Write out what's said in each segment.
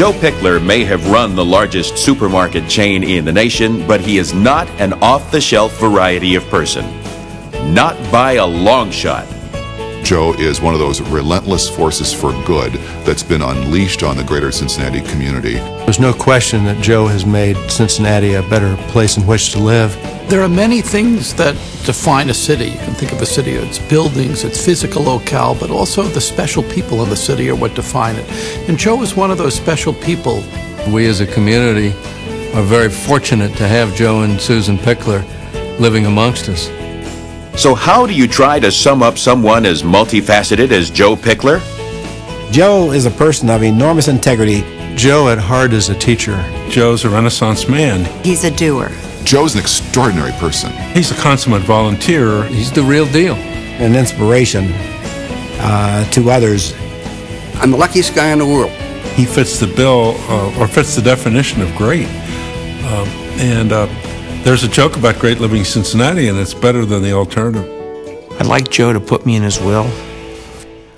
Joe Pickler may have run the largest supermarket chain in the nation, but he is not an off-the-shelf variety of person. Not by a long shot. Joe is one of those relentless forces for good that's been unleashed on the greater Cincinnati community. There's no question that Joe has made Cincinnati a better place in which to live. There are many things that define a city. You can think of a city, its buildings, its physical locale, but also the special people in the city are what define it. And Joe is one of those special people. We as a community are very fortunate to have Joe and Susan Pichler living amongst us. So how do you try to sum up someone as multifaceted as Joe Pickler? Joe is a person of enormous integrity. Joe at heart is a teacher. Joe's a Renaissance man. He's a doer. Joe's an extraordinary person. He's a consummate volunteer. He's the real deal. An inspiration to others. I'm the luckiest guy in the world. He fits the bill, or fits the definition of great. There's a joke about great living in Cincinnati, and it's better than the alternative. I'd like Joe to put me in his will.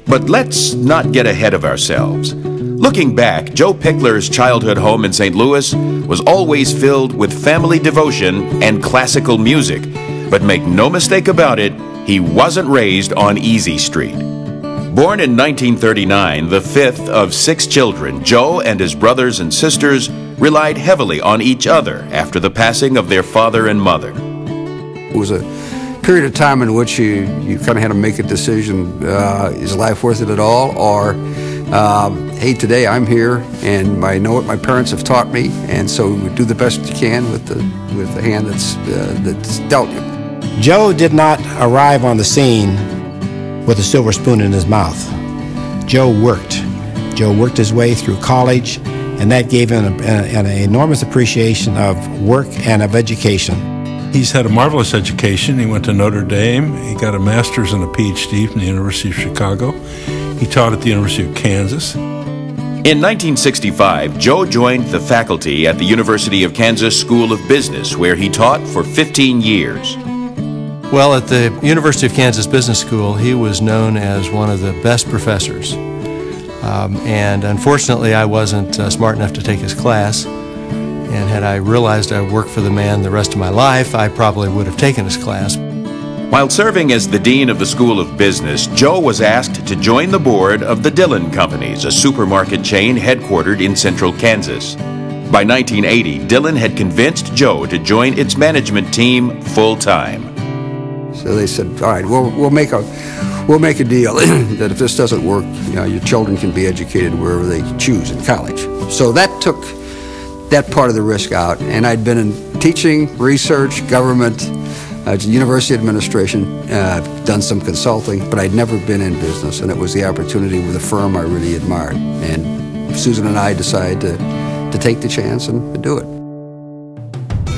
But let's not get ahead of ourselves. Looking back, Joe Pickler's childhood home in St. Louis was always filled with family devotion and classical music. But make no mistake about it, he wasn't raised on Easy Street. Born in 1939, the fifth of 6 children, Joe and his brothers and sisters relied heavily on each other after the passing of their father and mother. It was a period of time in which you kind of had to make a decision, is life worth it at all? Or, hey, today I'm here and I know what my parents have taught me, and so we do the best you can with the hand that's dealt you. Joe did not arrive on the scene with a silver spoon in his mouth. Joe worked. Joe worked his way through college, and that gave him an enormous appreciation of work and of education. He's had a marvelous education. He went to Notre Dame. He got a master's and a PhD from the University of Chicago. He taught at the University of Kansas. In 1965, Joe joined the faculty at the University of Kansas School of Business, where he taught for 15 years. Well, at the University of Kansas Business School, he was known as one of the best professors. And unfortunately, I wasn't smart enough to take his class. And had I realized I worked for the man the rest of my life, I probably would have taken his class. While serving as the dean of the School of Business, Joe was asked to join the board of the Dillon Companies, a supermarket chain headquartered in central Kansas. By 1980, Dillon had convinced Joe to join its management team full-time. So they said, all right, we'll make a deal that if this doesn't work, your children can be educated wherever they choose in college. So that took that part of the risk out, and I'd been in teaching, research, government, university administration, done some consulting, but I'd never been in business, and it was the opportunity with a firm I really admired. And Susan and I decided to take the chance and do it.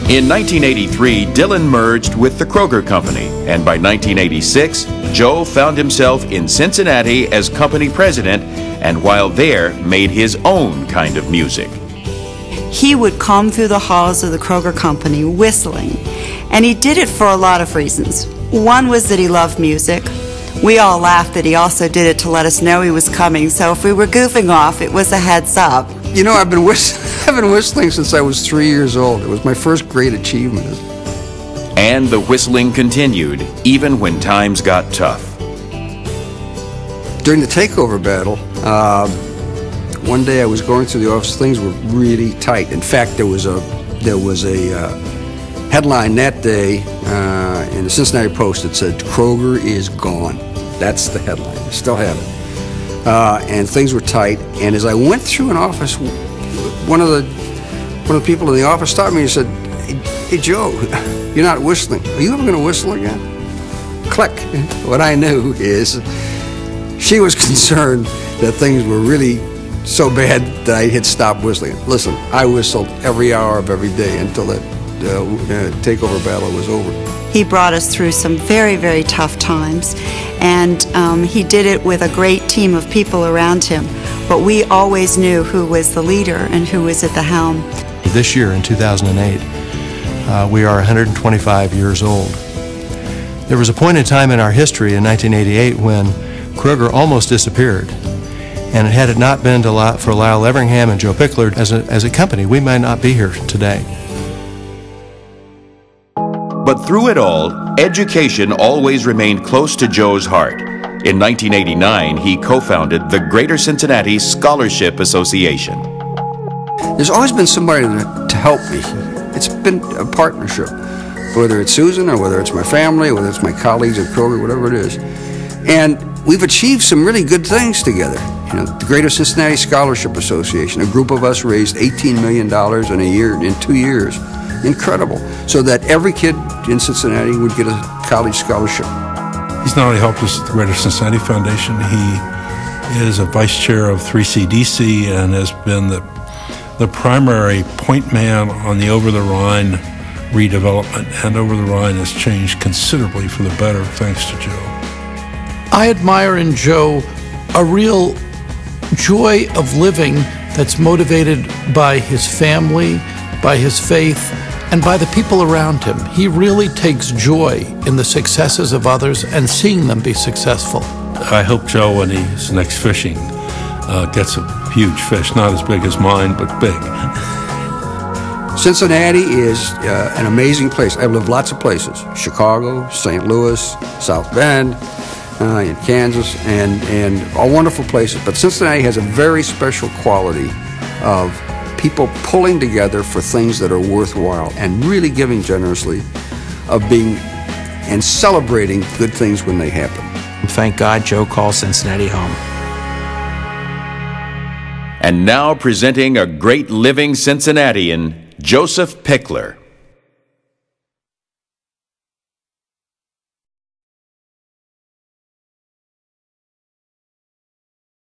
In 1983, Dillon merged with the Kroger Company, and by 1986, Joe found himself in Cincinnati as company president, and while there, made his own kind of music. He would come through the halls of the Kroger Company whistling, and he did it for a lot of reasons. One was that he loved music. We all laughed that he also did it to let us know he was coming, so if we were goofing off, it was a heads up. You know, I've been whistling since I was 3 years old. It was my first great achievement. And the whistling continued, even when times got tough. During the takeover battle, one day I was going through the office. Things were really tight. In fact, there was a headline that day in the Cincinnati Post that said, "Kroger is gone." That's the headline. I still have it. And things were tight. And as I went through an office, one of the people in the office stopped me and said, "Hey Joe, you're not whistling. Are you ever going to whistle again?" Click. What I knew is she was concerned that things were really so bad that I had stopped whistling. Listen, I whistled every hour of every day until that takeover battle was over. He brought us through some very, very tough times, and he did it with a great team of people around him. But we always knew who was the leader and who was at the helm. This year, in 2008, we are 125 years old. There was a point in time in our history in 1988 when Kroger almost disappeared. And had it not been for Lyle Everingham and Joe Pickler as a company, we might not be here today. But through it all, education always remained close to Joe's heart. In 1989, he co-founded the Greater Cincinnati Scholarship Association. There's always been somebody to help me. It's been a partnership, whether it's Susan or whether it's my family, or whether it's my colleagues at Kroger, whatever it is. And we've achieved some really good things together. You know, the Greater Cincinnati Scholarship Association, a group of us raised $18 million in 2 years. Incredible. So that every kid in Cincinnati would get a college scholarship. He's not only helped us at the Greater Cincinnati Foundation, he is a vice chair of 3CDC and has been the primary point man on the over-the-Rhine redevelopment, and over-the-Rhine has changed considerably for the better thanks to Joe. I admire in Joe a real joy of living that's motivated by his family, by his faith, and by the people around him. He really takes joy in the successes of others and seeing them be successful. I hope Joe, when he's next fishing, gets a huge fish, not as big as mine, but big. Cincinnati is an amazing place. I've lived lots of places: Chicago, St. Louis, South Bend, in Kansas, and all wonderful places. But Cincinnati has a very special quality of people pulling together for things that are worthwhile and really giving generously, of being and celebrating good things when they happen. Thank God Joe calls Cincinnati home. And now presenting a great living Cincinnatian, Joseph Pichler.